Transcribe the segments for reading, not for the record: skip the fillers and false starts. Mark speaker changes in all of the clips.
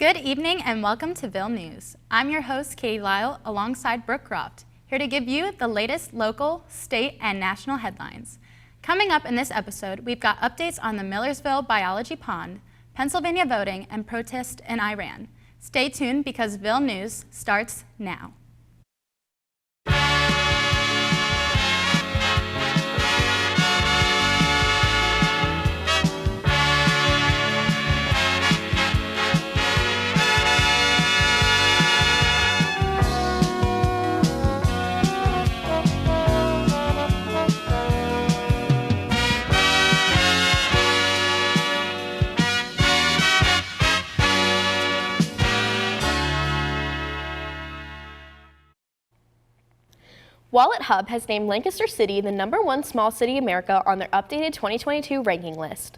Speaker 1: Good evening and welcome to Ville News. I'm your host, Katie Lyle, alongside Brooke Groft, here to give you the latest local, state, and national headlines. Coming up in this episode, we've got updates on the Millersville Biology Pond, Pennsylvania voting, and protest in Iran. Stay tuned because Ville News starts now.
Speaker 2: Wallet Hub has named Lancaster City the #1 small city in America on their updated 2022 ranking list.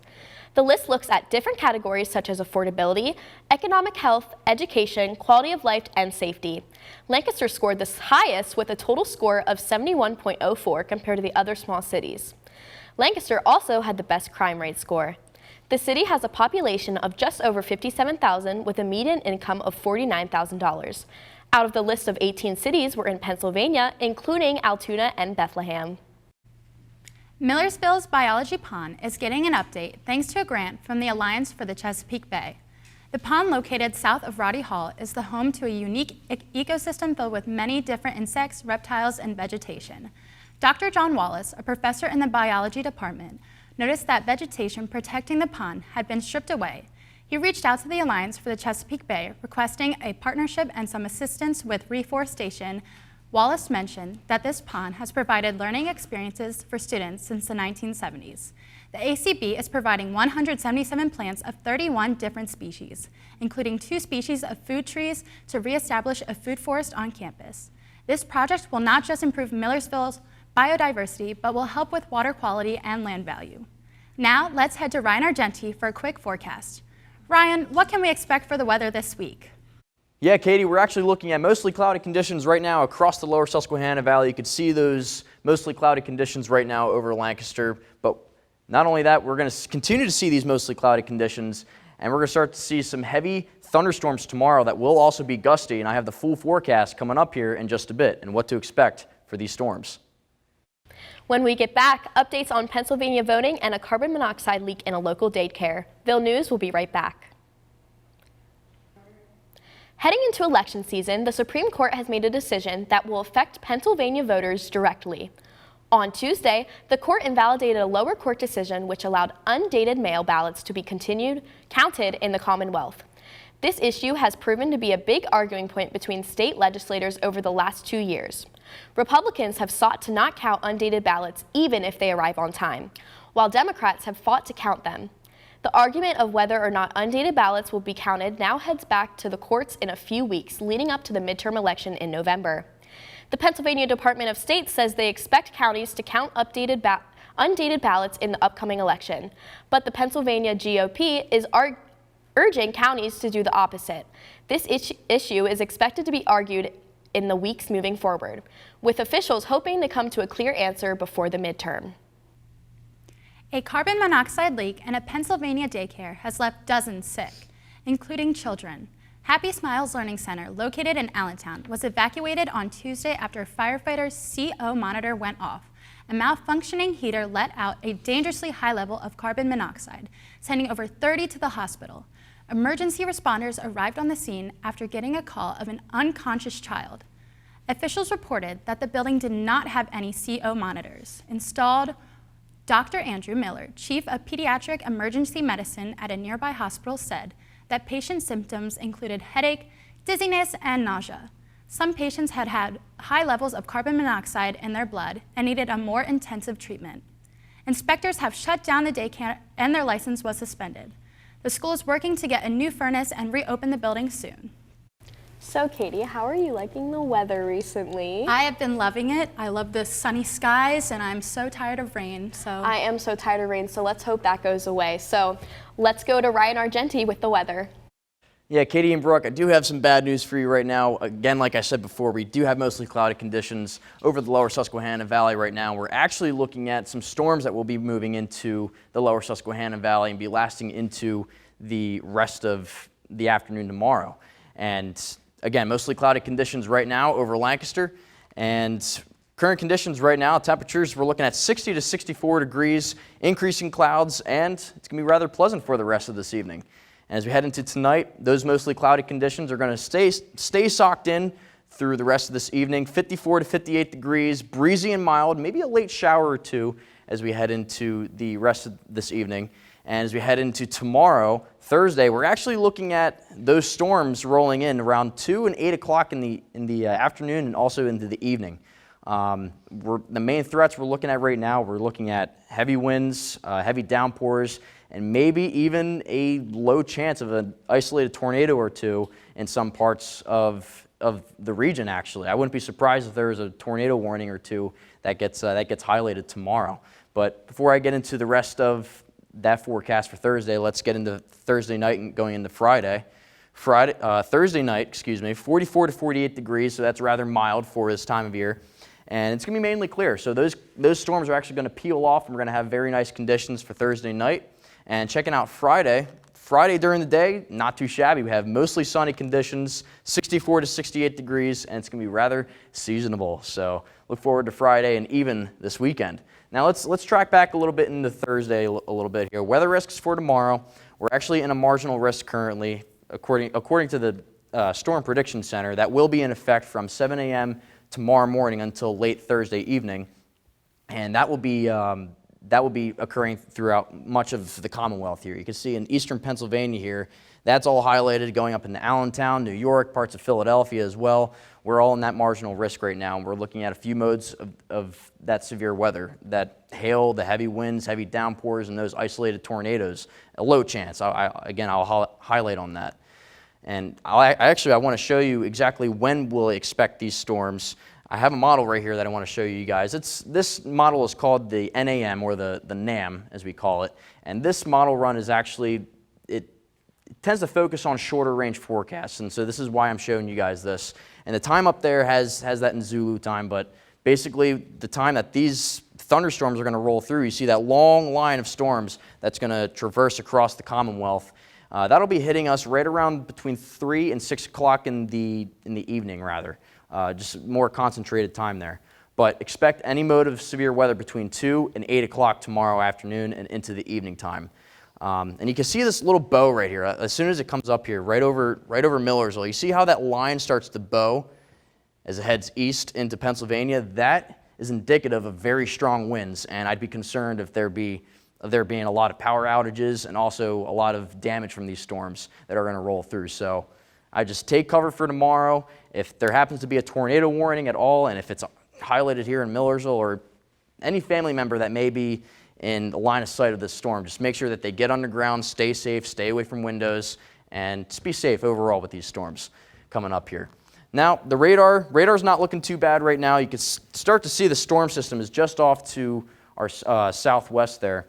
Speaker 2: The list looks at different categories such as affordability, economic health, education, quality of life, and safety. Lancaster scored the highest with a total score of 71.04 compared to the other small cities. Lancaster also had the best crime rate score. The city has a population of just over 57,000 with a median income of $49,000. Out of the list of 18 cities were in Pennsylvania, including Altoona and Bethlehem.
Speaker 1: Millersville's Biology Pond is getting an update thanks to a grant from the Alliance for the Chesapeake Bay. The pond, located south of Roddy Hall, is the home to a unique ecosystem filled with many different insects, reptiles, and vegetation. Dr. John Wallace, a professor in the biology department, noticed that vegetation protecting the pond had been stripped away. He reached out to the Alliance for the Chesapeake Bay, requesting a partnership and some assistance with reforestation. Wallace mentioned that this pond has provided learning experiences for students since the 1970s. The ACB is providing 177 plants of 31 different species, including 2 species of food trees, to reestablish a food forest on campus. This project will not just improve Millersville's biodiversity, but will help with water quality and land value. Now, let's head to Ryan Argenti for a quick forecast. Ryan, what can we expect for the weather this week?
Speaker 3: Yeah, Katie, we're actually looking at mostly cloudy conditions right now across the lower Susquehanna Valley. You can see those mostly cloudy conditions right now over Lancaster. But not only that, we're going to continue to see these mostly cloudy conditions, and we're going to start to see some heavy thunderstorms tomorrow that will also be gusty. And I have the full forecast coming up here in just a bit and what to expect for these storms.
Speaker 2: When we get back, updates on Pennsylvania voting and a carbon monoxide leak in a local daycare. Ville News will be right back. Heading into election season, the Supreme Court has made a decision that will affect Pennsylvania voters directly. On Tuesday, the court invalidated a lower court decision which allowed undated mail ballots to be counted in the Commonwealth. This issue has proven to be a big arguing point between state legislators over the last 2 years. Republicans have sought to not count undated ballots even if they arrive on time, while Democrats have fought to count them. The argument of whether or not undated ballots will be counted now heads back to the courts in a few weeks leading up to the midterm election in November. The Pennsylvania Department of State says they expect counties to count undated ballots in the upcoming election, but the Pennsylvania GOP is urging counties to do the opposite. This issue is expected to be argued in the weeks moving forward, with officials hoping to come to a clear answer before the midterm.
Speaker 1: A carbon monoxide leak in a Pennsylvania daycare has left dozens sick, including children. Happy Smiles Learning Center, located in Allentown, was evacuated on Tuesday after a firefighter's CO monitor went off. A malfunctioning heater let out a dangerously high level of carbon monoxide, sending over 30 to the hospital. Emergency responders arrived on the scene after getting a call of an unconscious child. Officials reported that the building did not have any CO monitors installed. Dr. Andrew Miller, chief of pediatric emergency medicine at a nearby hospital, said that patient symptoms included headache, dizziness, and nausea. Some patients had had high levels of carbon monoxide in their blood and needed a more intensive treatment. Inspectors have shut down the daycare and their license was suspended. The school is working to get a new furnace and reopen the building soon.
Speaker 2: So Katie, how are you liking the weather recently?
Speaker 1: I have been loving it. I love the sunny skies and I'm so tired of rain.
Speaker 2: I am so tired of rain, so let's hope that goes away. So let's go to Ryan Argenti with the weather.
Speaker 3: Yeah, Katie and Brooke, I do have some bad news for you right now. Again, like I said before, we do have mostly cloudy conditions over the lower Susquehanna Valley right now. We're actually looking at some storms that will be moving into the lower Susquehanna Valley and be lasting into the rest of the afternoon tomorrow. And again, mostly cloudy conditions right now over Lancaster. And current conditions right now, temperatures, we're looking at 60 to 64 degrees, increasing clouds, and it's going to be rather pleasant for the rest of this evening. And as we head into tonight, those mostly cloudy conditions are going to stay socked in through the rest of this evening. 54 to 58 degrees, breezy and mild, maybe a late shower or two as we head into the rest of this evening. And as we head into tomorrow, Thursday, we're actually looking at those storms rolling in around 2 and 8 o'clock in the afternoon and also into the evening. The main threats we're looking at right now, we're looking at heavy winds, heavy downpours, and maybe even a low chance of an isolated tornado or two in some parts of the region, actually. I wouldn't be surprised if there was a tornado warning or two that gets highlighted tomorrow. But before I get into the rest of that forecast for Thursday, let's get into Thursday night and going into Friday. Thursday night, 44 to 48 degrees, so that's rather mild for this time of year. And it's going to be mainly clear. So those storms are actually going to peel off, and we're going to have very nice conditions for Thursday night. And checking out Friday during the day, not too shabby. We have mostly sunny conditions, 64 to 68 degrees, and it's going to be rather seasonable. So look forward to Friday and even this weekend. Now let's track back a little bit into Thursday a little bit here. Weather risks for tomorrow. We're actually in a marginal risk currently, according to the Storm Prediction Center. That will be in effect from 7 a.m. tomorrow morning until late Thursday evening, and that will be occurring throughout much of the Commonwealth here. You can see in eastern Pennsylvania here, that's all highlighted going up into Allentown, New York, parts of Philadelphia as well. We're all in that marginal risk right now, and we're looking at a few modes of that severe weather, that hail, the heavy winds, heavy downpours, and those isolated tornadoes, a low chance. I'll highlight on that. And I want to show you exactly when we'll expect these storms. I have a model right here that I want to show you guys. This model is called the NAM, or the NAM as we call it. And this model run is actually, it tends to focus on shorter range forecasts. And so this is why I'm showing you guys this. And the time up there has that in Zulu time, but basically the time that these thunderstorms are going to roll through, you see that long line of storms that's going to traverse across the Commonwealth. That'll be hitting us right around between 3 and 6 o'clock in the evening, rather. Just more concentrated time there. But expect any mode of severe weather between 2 and 8 o'clock tomorrow afternoon and into the evening time. And you can see this little bow right here. As soon as it comes up here, right over Millersville, you see how that line starts to bow as it heads east into Pennsylvania? That is indicative of very strong winds, and I'd be concerned if there being a lot of power outages and also a lot of damage from these storms that are going to roll through. So I just take cover for tomorrow. If there happens to be a tornado warning at all, and if it's highlighted here in Millersville, or any family member that may be in the line of sight of this storm, just make sure that they get underground, stay safe, stay away from windows, and just be safe overall with these storms coming up here. Now, the radar's not looking too bad right now. You can start to see the storm system is just off to our southwest there.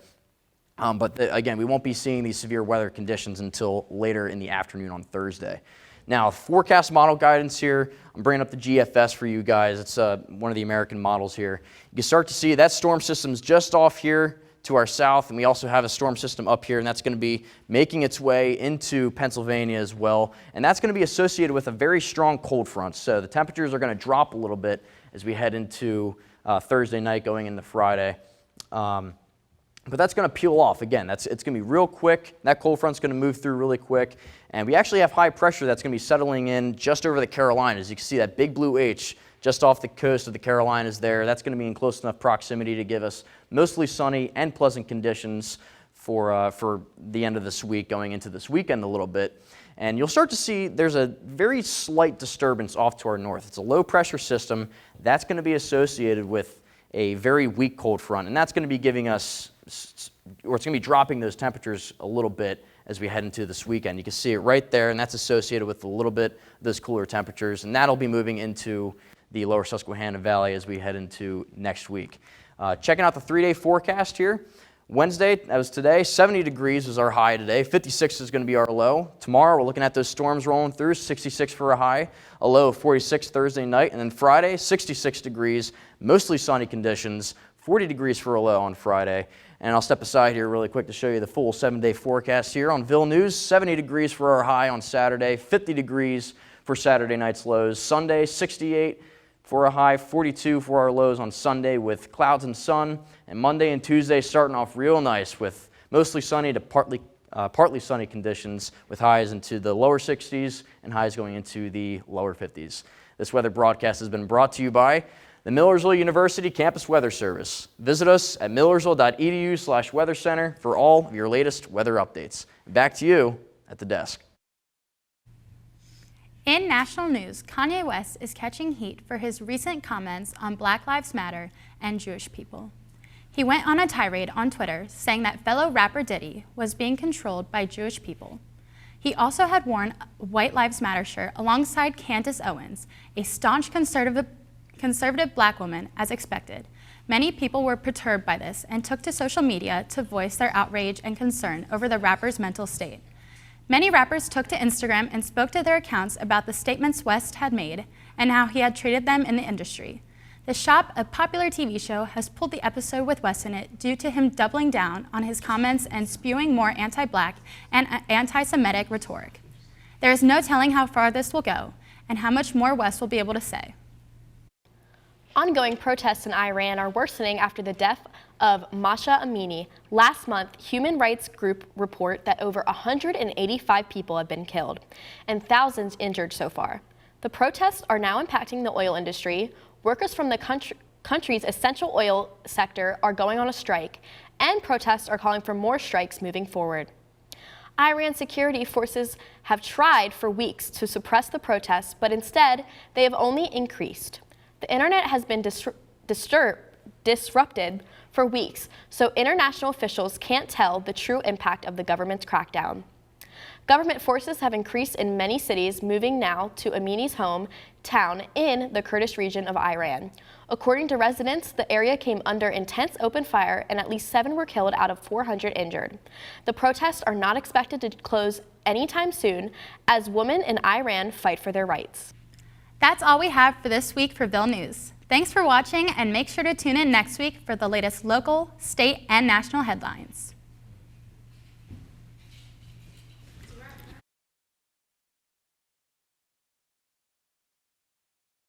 Speaker 3: Again, we won't be seeing these severe weather conditions until later in the afternoon on Thursday. Now, forecast model guidance here, I'm bringing up the GFS for you guys. It's one of the American models here. You can start to see that storm system's just off here to our south, and we also have a storm system up here, and that's going to be making its way into Pennsylvania as well. And that's going to be associated with a very strong cold front. So the temperatures are going to drop a little bit as we head into Thursday night going into Friday. But that's going to peel off. Again, it's going to be real quick. That cold front's going to move through really quick. And we actually have high pressure that's going to be settling in just over the Carolinas. You can see that big blue H just off the coast of the Carolinas there. That's going to be in close enough proximity to give us mostly sunny and pleasant conditions for the end of this week, going into this weekend a little bit. And you'll start to see there's a very slight disturbance off to our north. It's a low pressure system that's going to be associated with a very weak cold front. And that's going to be giving us, or it's going to be dropping those temperatures a little bit as we head into this weekend. You can see it right there, and that's associated with a little bit of those cooler temperatures, and that'll be moving into the lower Susquehanna Valley as we head into next week. Checking out the 3-day forecast here. Wednesday, that was today, 70 degrees was our high today. 56 is going to be our low. Tomorrow, we're looking at those storms rolling through, 66 for a high, a low of 46 Thursday night. And then Friday, 66 degrees, mostly sunny conditions, 40 degrees for a low on Friday. And I'll step aside here really quick to show you the full 7-day forecast here on Ville News. 70 degrees for our high on Saturday, 50 degrees for Saturday night's lows. Sunday, 68 for a high, 42 for our lows on Sunday with clouds and sun. And Monday and Tuesday starting off real nice with mostly sunny to partly sunny conditions with highs into the lower 60s and highs going into the lower 50s. This weather broadcast has been brought to you by the Millersville University Campus Weather Service. Visit us at millersville.edu/weather center for all of your latest weather updates. Back to you at the desk.
Speaker 1: In national news, Kanye West is catching heat for his recent comments on Black Lives Matter and Jewish people. He went on a tirade on Twitter saying that fellow rapper Diddy was being controlled by Jewish people. He also had worn a White Lives Matter shirt alongside Candace Owens, a staunch conservative black woman, as expected. Many people were perturbed by this and took to social media to voice their outrage and concern over the rapper's mental state. Many rappers took to Instagram and spoke to their accounts about the statements West had made and how he had treated them in the industry. The Shop, a popular TV show, has pulled the episode with West in it due to him doubling down on his comments and spewing more anti-black and anti-Semitic rhetoric. There is no telling how far this will go and how much more West will be able to say.
Speaker 2: Ongoing protests in Iran are worsening after the death of Mahsa Amini. Last month, human rights group report that over 185 people have been killed and thousands injured so far. The protests are now impacting the oil industry. Workers from the country's essential oil sector are going on a strike, and protests are calling for more strikes moving forward. Iran security forces have tried for weeks to suppress the protests, but instead they have only increased. The internet has been disrupted for weeks, so international officials can't tell the true impact of the government's crackdown. Government forces have increased in many cities, moving now to Amini's hometown in the Kurdish region of Iran. According to residents, the area came under intense open fire and at least 7 were killed out of 400 injured. The protests are not expected to close anytime soon as women in Iran fight for their rights.
Speaker 1: That's all we have for this week for Ville News. Thanks for watching, and make sure to tune in next week for the latest local, state, and national headlines.